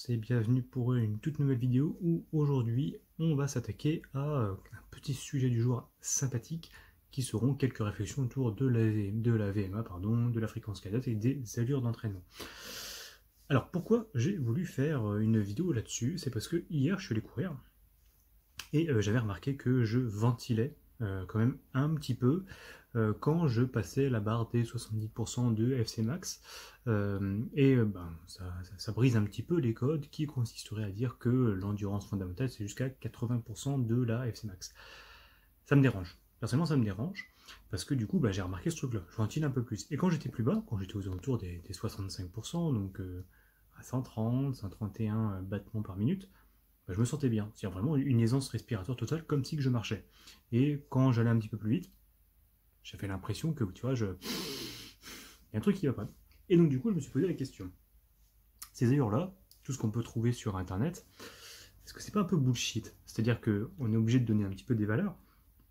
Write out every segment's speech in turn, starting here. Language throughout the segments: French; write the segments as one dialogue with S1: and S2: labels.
S1: tous et bienvenue pour une toute nouvelle vidéo où aujourd'hui on va s'attaquer à un petit sujet du jour sympathique qui seront quelques réflexions autour de la VMA, de la fréquence cardiaque et des allures d'entraînement. Alors pourquoi j'ai voulu faire une vidéo là-dessus? C'est parce que hier je suis allé courir et j'avais remarqué que je ventilais quand même un petit peu quand je passais la barre des 70% de FC Max. Ça brise un petit peu les codes qui consisteraient à dire que l'endurance fondamentale c'est jusqu'à 80% de la FC Max. Ça me dérange. Personnellement ça me dérange parce que du coup j'ai remarqué ce truc là, je ventile un peu plus. Et quand j'étais plus bas, quand j'étais aux alentours des 65%, donc à 130, 131 battements par minute, je me sentais bien. C'est-à-dire vraiment une aisance respiratoire totale, comme si que je marchais. Et quand j'allais un petit peu plus vite, j'avais l'impression que, tu vois, il y a un truc qui va pas. Et donc du coup, je me suis posé la question. Ces allures-là, tout ce qu'on peut trouver sur Internet, est-ce que c'est pas un peu bullshit? C'est-à-dire qu'on est obligé de donner un petit peu des valeurs,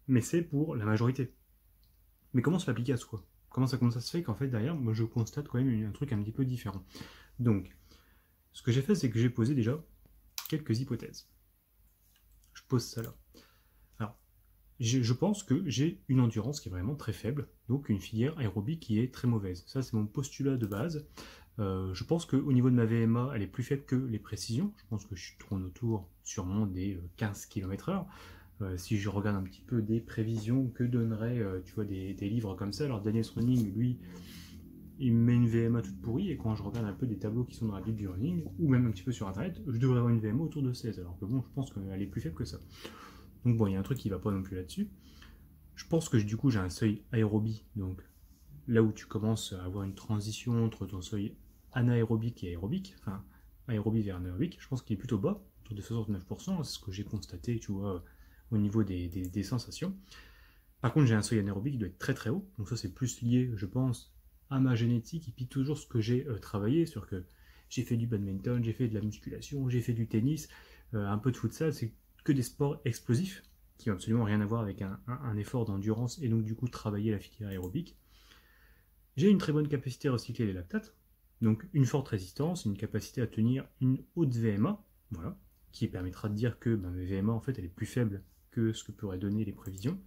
S1: mais c'est pour la majorité. Mais comment se l'appliquer à soi? Comment ça se fait qu'en fait, derrière, moi, je constate quand même un truc un petit peu différent. Donc, ce que j'ai fait, c'est que j'ai posé déjà quelques hypothèses. Je pose ça là. Alors, je pense que j'ai une endurance qui est vraiment très faible, donc une filière aérobie qui est très mauvaise. Ça, c'est mon postulat de base. Je pense qu'au niveau de ma VMA, elle est plus faible que les précisions. Je pense que je tourne autour sûrement des 15 km/h. Si je regarde un petit peu des prévisions que donneraient tu vois, des livres comme ça, alors Daniel Running, lui, il me met une VMA toute pourrie, et quand je regarde un peu des tableaux qui sont dans la Bible du running, ou même un petit peu sur internet, je devrais avoir une VMA autour de 16, alors que bon, je pense qu'elle est plus faible que ça. Donc bon, il y a un truc qui va pas non plus là-dessus. Je pense que du coup j'ai un seuil aérobie, donc là où tu commences à avoir une transition entre ton seuil anaérobique et aérobique, enfin aérobie vers anaérobique, je pense qu'il est plutôt bas, autour de 69%, c'est ce que j'ai constaté, tu vois, au niveau des sensations. Par contre, j'ai un seuil anaérobie qui doit être très très haut, donc ça c'est plus lié, je pense, à ma génétique, et puis toujours ce que j'ai travaillé, sur que j'ai fait du badminton, j'ai fait de la musculation, j'ai fait du tennis, un peu de futsal, c'est que des sports explosifs, qui n'ont absolument rien à voir avec un effort d'endurance, et donc du coup travailler la filière aérobique. J'ai une très bonne capacité à recycler les lactates, donc une forte résistance, une capacité à tenir une haute VMA, voilà, qui permettra de dire que ma VMA en fait elle est plus faible que ce que pourraient donner les prévisions.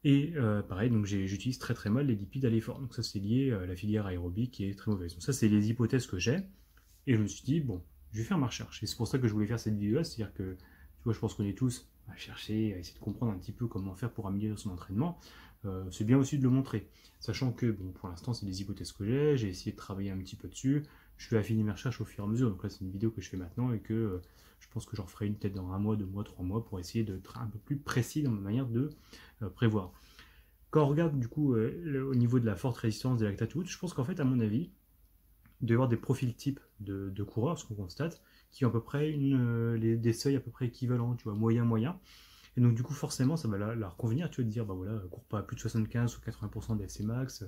S1: Et pareil, donc j'utilise très très mal les lipides à l'effort. Donc ça c'est lié à la filière aérobie qui est très mauvaise. Donc ça c'est les hypothèses que j'ai. Et je me suis dit, bon, je vais faire ma recherche. Et c'est pour ça que je voulais faire cette vidéo-là, c'est-à-dire que, tu vois, je pense qu'on est tous à chercher, à essayer de comprendre un petit peu comment faire pour améliorer son entraînement. C'est bien aussi de le montrer. Sachant que, bon, pour l'instant c'est des hypothèses que j'ai essayé de travailler un petit peu dessus. Je vais affiner mes recherches au fur et à mesure. Donc là c'est une vidéo que je fais maintenant et que je pense que j'en ferai une peut-être dans 1 mois, 2 mois, 3 mois pour essayer d'être un peu plus précis dans ma manière de prévoir. Quand on regarde du coup au niveau de la forte résistance des lactates, je pense qu'en fait, à mon avis, il doit y avoir des profils types de coureurs, ce qu'on constate, qui ont à peu près des seuils à peu près équivalents, tu vois, moyen. Et donc du coup, forcément, ça va leur convenir, tu vas te dire, bah voilà, cours pas à plus de 75 ou 80% de FC max,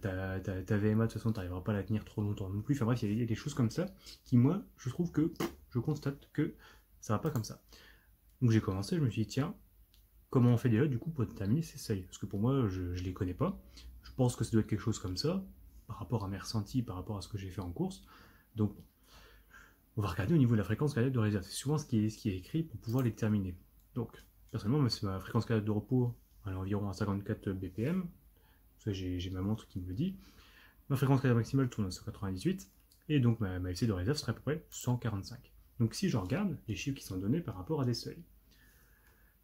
S1: ta VMA, de toute façon, tu n'arriveras pas à la tenir trop longtemps non plus. Enfin bref, il y a des choses comme ça qui, moi, je trouve que je constate que ça va pas comme ça. Donc j'ai commencé, je me suis dit, tiens, comment on fait déjà du coup pour déterminer ces seuils? Parce que pour moi, je ne les connais pas. Je pense que ça doit être quelque chose comme ça, par rapport à mes ressentis, par rapport à ce que j'ai fait en course. Donc, on va regarder au niveau de la fréquence cardiaque de réserve. C'est souvent ce qui est écrit pour pouvoir les déterminer. Donc, personnellement, ma fréquence cardiaque de repos, elle est environ à 54 BPM. Ça, j'ai ma montre qui me le dit. Ma fréquence cardiaque maximale tourne à 198. Et donc, ma FC de réserve serait à peu près 145. Donc, si je regarde les chiffres qui sont donnés par rapport à des seuils,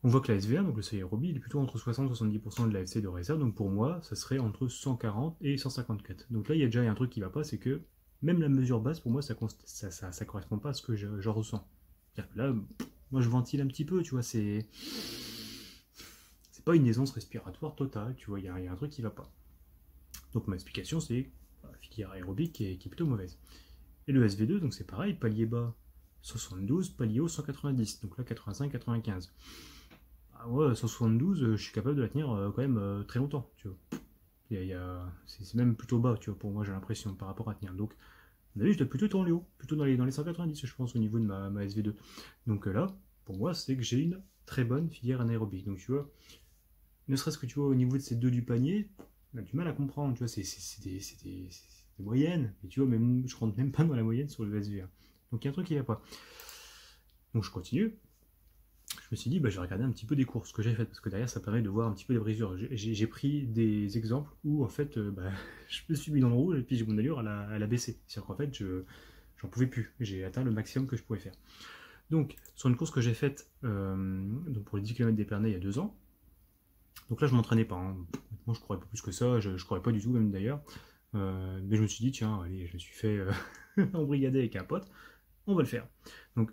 S1: on voit que la SVR, donc le seuil aérobie, il est plutôt entre 60 et 70% de la FC de réserve, donc pour moi, ça serait entre 140 et 154. Donc là, il y a déjà un truc qui ne va pas, c'est que même la mesure basse, pour moi, ça correspond pas à ce que je ressens. C'est-à-dire que là, moi, je ventile un petit peu, tu vois, c'est pas une aisance respiratoire totale, tu vois, il y a un truc qui ne va pas. Donc ma explication, c'est la filière aérobique qui est plutôt mauvaise. Et le SV2, donc c'est pareil, palier bas 72, palier haut 190, donc là 85-95. Ah ouais, 172, je suis capable de la tenir quand même très longtemps, tu vois. C'est même plutôt bas, tu vois, pour moi, j'ai l'impression, par rapport à tenir. Donc, à mon avis, je dois plutôt être en haut, plutôt dans les 190, je pense, au niveau de ma SV2. Donc là, pour moi, c'est que j'ai une très bonne filière anaérobique. Donc, tu vois, ne serait-ce que, tu vois, au niveau de ces deux du panier, on a du mal à comprendre, tu vois, c'est des moyennes. Et tu vois, même, je rentre même pas dans la moyenne sur le SV1. Donc il y a un truc qui va pas. Donc je continue. Je me suis dit, bah, je vais regarder un petit peu des cours, ce que j'ai fait, parce que derrière ça permet de voir un petit peu les brisures. J'ai pris des exemples où en fait bah, je me suis mis dans le rouge et puis mon allure elle a baissé. C'est-à-dire qu'en fait j'en pouvais plus, j'ai atteint le maximum que je pouvais faire. Donc sur une course que j'ai faite donc pour les 10 km d'Épernay il y a 2 ans, donc là je m'entraînais pas, hein. Moi je courais pas plus que ça, je courais pas du tout même d'ailleurs. Mais je me suis dit tiens, allez, je me suis fait embrigader avec un pote, on va le faire. Donc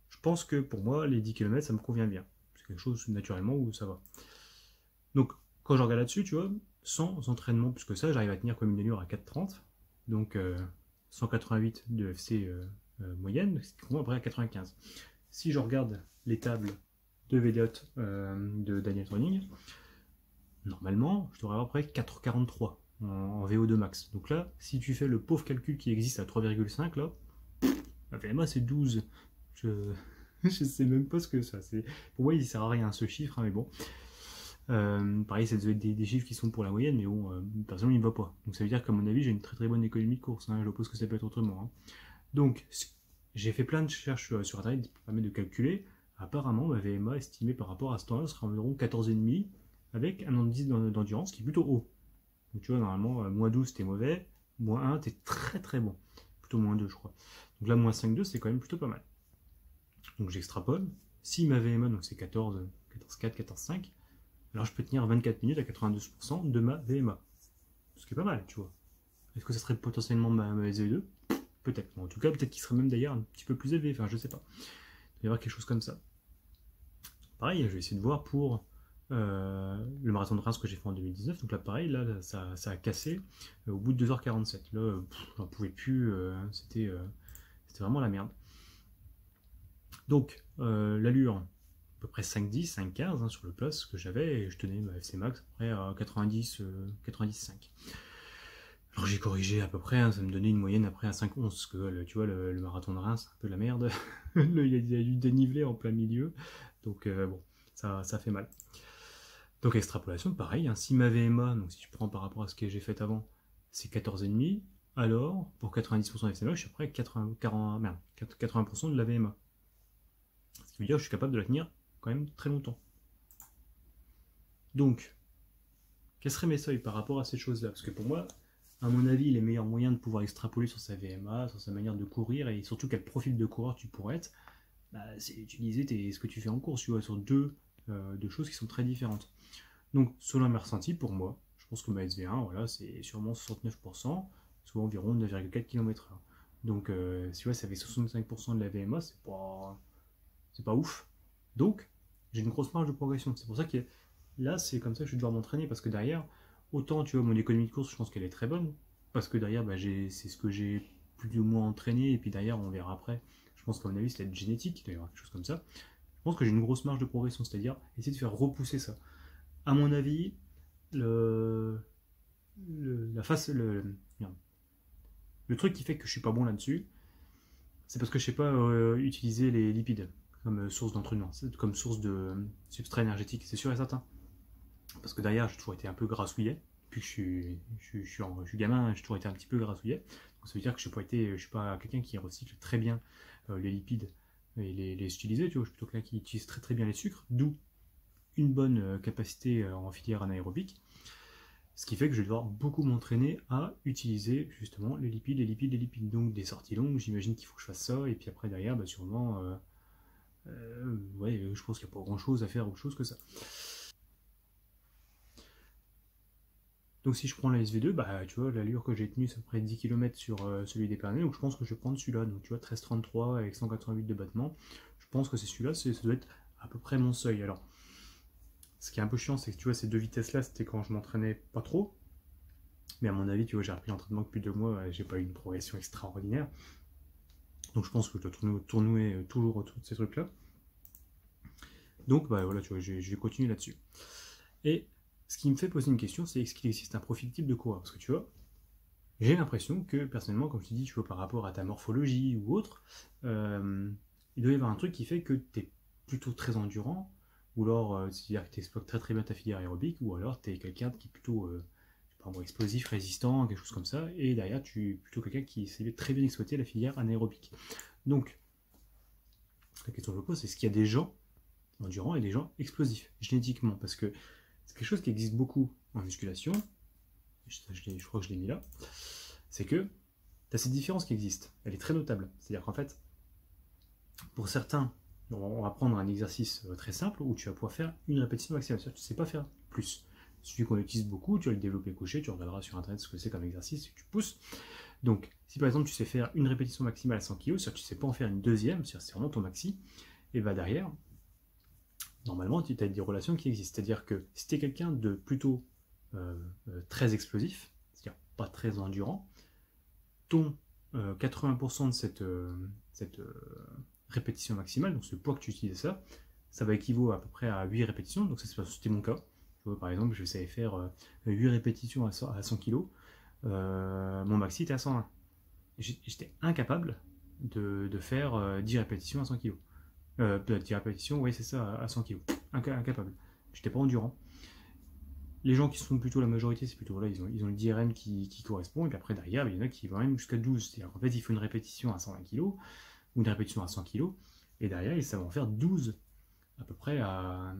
S1: je pense que pour moi, les 10 km, ça me convient bien. C'est quelque chose naturellement où ça va. Donc, quand je regarde là-dessus, tu vois, sans entraînement plus que ça, j'arrive à tenir comme une allure à 4,30. Donc, 188 de FC moyenne, ce qui correspond après à 95. Si je regarde les tables de VDOT de Daniel Training, normalement, je devrais avoir après 4,43 en VO2 max. Donc là, si tu fais le pauvre calcul qui existe à 3,5, là, la VMA c'est 12. Je sais même pas ce que ça. Pour moi, il sert à rien ce chiffre, hein, mais bon. Pareil, c'est des chiffres qui sont pour la moyenne, mais bon, personnellement, il ne va pas. Donc ça veut dire qu'à mon avis, j'ai une très très bonne économie de course. Hein, je suppose que ça peut être autrement. Hein. Donc, j'ai fait plein de recherches sur Internet qui permettent de calculer. Apparemment, ma VMA estimée par rapport à ce temps-là sera environ 14,5 avec un indice d'endurance qui est plutôt haut. Donc tu vois, normalement, moins 12 t'es mauvais, moins 1 t'es très très bon. Plutôt moins 2, je crois. Donc là, moins 5,2 c'est quand même plutôt pas mal. Donc j'extrapole. Si ma VMA, donc c'est 14, 14,4, 14,5, alors je peux tenir 24 minutes à 92% de ma VMA. Ce qui est pas mal, tu vois. Est-ce que ça serait potentiellement ma SVE2? Peut-être. En tout cas, peut-être qu'il serait même d'ailleurs un petit peu plus élevé. Enfin, je sais pas. Il va y avoir quelque chose comme ça. Pareil, je vais essayer de voir pour le marathon de Reims que j'ai fait en 2019. Donc là, pareil, là, ça a cassé au bout de 2h47. Là, j'en pouvais plus. C'était vraiment la merde. Donc, l'allure, à peu près 5,10, 5,15 hein, sur le place que j'avais, et je tenais ma FC Max après à 90, 95. Alors j'ai corrigé à peu près, hein, ça me donnait une moyenne après à 5,11, parce que tu vois, le marathon de Reims, c'est un peu la merde. Il y a du dénivelé en plein milieu, donc bon, ça fait mal. Donc extrapolation, pareil, hein, si ma VMA, donc si tu prends par rapport à ce que j'ai fait avant, c'est 14,5, alors pour 90% de FC Max, je suis après à 80% de la VMA. Ce qui veut dire que je suis capable de la tenir quand même très longtemps. Donc, quels seraient mes seuils par rapport à ces choses-là? Parce que pour moi, à mon avis, les meilleurs moyens de pouvoir extrapoler sur sa VMA, sur sa manière de courir, et surtout quel profil de coureur tu pourrais être, bah, c'est utiliser ce que tu fais en course, tu vois, sur deux choses qui sont très différentes. Donc, selon mes ressentis, pour moi, je pense que ma SV1, voilà, c'est sûrement 69%, soit environ 9,4 km/h. Donc, si tu vois, ça fait 65% de la VMA, c'est pas ouf. Donc, j'ai une grosse marge de progression. C'est pour ça que là, c'est comme ça que je vais devoir m'entraîner, parce que derrière, autant, tu vois, mon économie de course, je pense qu'elle est très bonne, parce que derrière, bah, c'est ce que j'ai plus ou moins entraîné, et puis derrière, on verra après. Je pense qu'à mon avis, c'est la génétique, il doit y avoir quelque chose comme ça. Je pense que j'ai une grosse marge de progression, c'est-à-dire essayer de faire repousser ça. À mon avis, la face, le truc qui fait que je suis pas bon là-dessus, c'est parce que je sais pas utiliser les lipides comme source d'entraînement, comme source de substrat énergétique, c'est sûr et certain. Parce que derrière, j'ai toujours été un peu grassouillet. Depuis que je suis gamin, j'ai toujours été un petit peu grassouillet. Donc ça veut dire que je ne suis pas quelqu'un qui recycle très bien les lipides et les utiliser. Tu vois, je suis plutôt quelqu'un qui utilise très très bien les sucres, d'où une bonne capacité en filière anaérobique. Ce qui fait que je vais devoir beaucoup m'entraîner à utiliser justement les lipides, les lipides, les lipides. Donc des sorties longues, j'imagine qu'il faut que je fasse ça. Et puis après derrière, bah, sûrement, ouais, je pense qu'il n'y a pas grand chose à faire autre chose que ça. Donc si je prends la SV2, bah tu vois, l'allure que j'ai tenue, c'est à peu près 10 km sur celui d'Épernay, donc je pense que je vais prendre celui-là. Donc tu vois, 13,33 avec 188 de battement. Je pense que c'est celui-là, ça doit être à peu près mon seuil. Alors, ce qui est un peu chiant, c'est que tu vois, ces deux vitesses-là, c'était quand je m'entraînais pas trop. Mais à mon avis, tu vois, j'ai repris l'entraînement depuis 2 mois, j'ai pas eu une progression extraordinaire. Donc je pense que je dois tourner toujours autour de ces trucs-là. Donc bah voilà, tu vois, je vais continuer là-dessus. Et ce qui me fait poser une question, c'est est-ce qu'il existe un profil type de coureur? Parce que tu vois, j'ai l'impression que personnellement, comme je te dis, tu vois, par rapport à ta morphologie ou autre, il doit y avoir un truc qui fait que tu es plutôt très endurant, ou alors c'est-à-dire que tu exploites très très bien ta filière aérobique, ou alors tu es quelqu'un qui est plutôt explosif, résistant, quelque chose comme ça, et derrière tu es plutôt quelqu'un qui sait très bien exploiter la filière anaérobique. Donc, la question que je me pose, c'est est-ce qu'il y a des gens endurants et des gens explosifs, génétiquement? Parce que c'est quelque chose qui existe beaucoup en musculation, je crois que je l'ai mis là, c'est que tu as cette différence qui existe, elle est très notable. C'est-à-dire qu'en fait, pour certains, on va prendre un exercice très simple où tu vas pouvoir faire une répétition maximale, c'est-à-dire que tu ne sais pas faire plus. Celui qu'on utilise beaucoup, tu vas le développer couché, tu regarderas sur internet ce que c'est comme exercice, et tu pousses. Donc, si par exemple tu sais faire une répétition maximale à 100 kg, c'est-à-dire que tu ne sais pas en faire une deuxième, c'est vraiment ton maxi, et bah derrière, normalement tu as des relations qui existent. C'est-à-dire que si tu es quelqu'un de plutôt très explosif, c'est-à-dire pas très endurant, ton 80% de cette répétition maximale, donc ce poids que tu utilises ça va équivaut à peu près à 8 répétitions, donc ça c'était mon cas. Par exemple, je savais faire 8 répétitions à 100 kg, mon maxi était à 120. J'étais incapable de faire 10 répétitions à 100 kg. 10 répétitions, oui c'est ça, à 100 kg. Incapable. J'étais pas endurant. Les gens qui sont plutôt la majorité, c'est plutôt, voilà, ils ont le DRM qui correspond, et puis après derrière, il y en a qui vont même jusqu'à 12. C'est-à-dire qu'en fait, il faut une répétition à 120 kg, ou une répétition à 100 kg, et derrière, ils savent en faire 12 à peu près à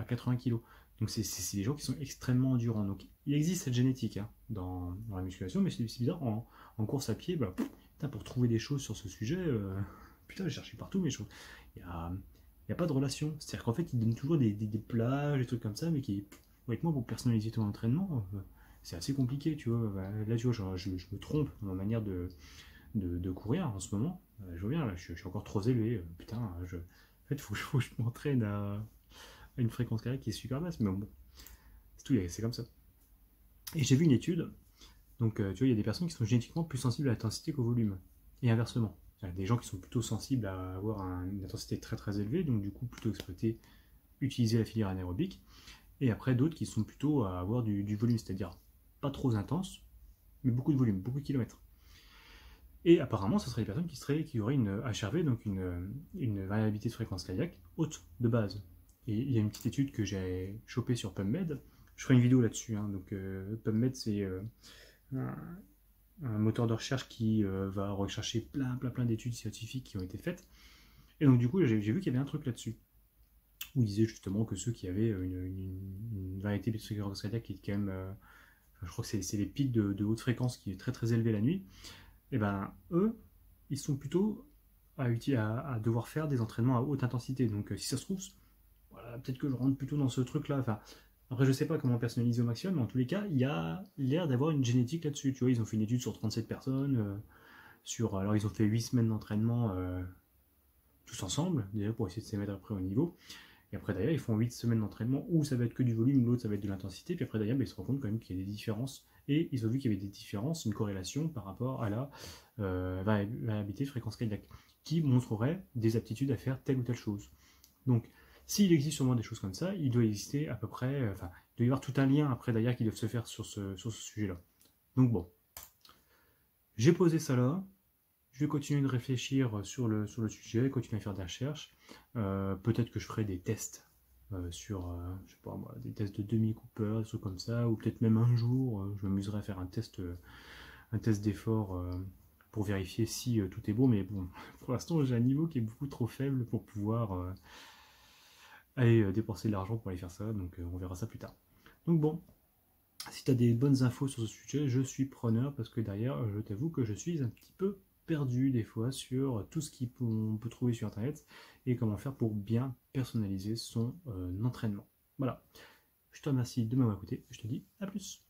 S1: 80 kg. Donc c'est des gens qui sont extrêmement endurants. Donc il existe cette génétique hein, dans la musculation, mais c'est bizarre, en course à pied, bah, putain, pour trouver des choses sur ce sujet, putain, j'ai cherché partout, mais il n'y a pas de relation. C'est-à-dire qu'en fait, ils donnent toujours des plages, des trucs comme ça, mais qui, avec moi, pour personnaliser ton entraînement, c'est assez compliqué, tu vois. Là, tu vois, je me trompe dans ma manière de courir en ce moment. Je vois bien, là, je suis encore trop élevé. Putain, en fait, faut que je m'entraîne à une fréquence cardiaque qui est super basse, mais bon, c'est tout, c'est comme ça. Et j'ai vu une étude, donc tu vois, il y a des personnes qui sont génétiquement plus sensibles à l'intensité qu'au volume, et inversement. Il y a des gens qui sont plutôt sensibles à avoir une intensité très très élevée, donc du coup plutôt exploiter, utiliser la filière anaérobique, et après d'autres qui sont plutôt à avoir du volume, c'est-à-dire pas trop intense, mais beaucoup de volume, beaucoup de kilomètres. Et apparemment, ce seraient des personnes qui auraient une HRV, donc une variabilité de fréquence cardiaque haute de base. Et il y a une petite étude que j'ai chopée sur PubMed. Je ferai une vidéo là-dessus. Hein. Donc PubMed, c'est un moteur de recherche qui va rechercher plein d'études scientifiques qui ont été faites. Et donc du coup, j'ai vu qu'il y avait un truc là-dessus où il disait justement que ceux qui avaient une variété de fréquence cardiaque qui est quand même, je crois que c'est les pics de haute fréquence qui est très très élevé la nuit. Et ben eux, ils sont plutôt à devoir faire des entraînements à haute intensité. Donc si ça se trouve, voilà, peut-être que je rentre plutôt dans ce truc-là. Enfin, après, je sais pas comment personnaliser au maximum, mais en tous les cas, il y a l'air d'avoir une génétique là-dessus. Tu vois, ils ont fait une étude sur 37 personnes, alors ils ont fait 8 semaines d'entraînement tous ensemble, déjà pour essayer de se mettre après au niveau. Et après d'ailleurs, ils font 8 semaines d'entraînement où ça va être que du volume, l'autre ça va être de l'intensité. Puis après d'ailleurs, ils se rendent compte quand même qu'il y a des différences. Et ils ont vu qu'il y avait des différences, une corrélation par rapport à la variabilité de fréquence cardiaque, qui montrerait des aptitudes à faire telle ou telle chose. Donc, s'il existe sûrement des choses comme ça, il doit exister à peu près, enfin, il doit y avoir tout un lien après d'ailleurs qui doivent se faire sur ce sujet-là. Donc bon, j'ai posé ça là. Je vais continuer de réfléchir sur le sujet, continuer à faire des recherches. Peut-être que je ferai des tests sur, je sais pas moi, des tests de demi-Cooper, des trucs comme ça, ou peut-être même un jour, je m'amuserai à faire un test d'effort pour vérifier si tout est bon. Mais bon, pour l'instant, j'ai un niveau qui est beaucoup trop faible pour pouvoir aller dépenser de l'argent pour aller faire ça, donc on verra ça plus tard. Donc bon, si tu as des bonnes infos sur ce sujet, je suis preneur, parce que derrière, je t'avoue que je suis un petit peu perdu des fois sur tout ce qu'on peut trouver sur internet et comment faire pour bien personnaliser son entraînement. Voilà, je te remercie de m'avoir écouté, je te dis à plus.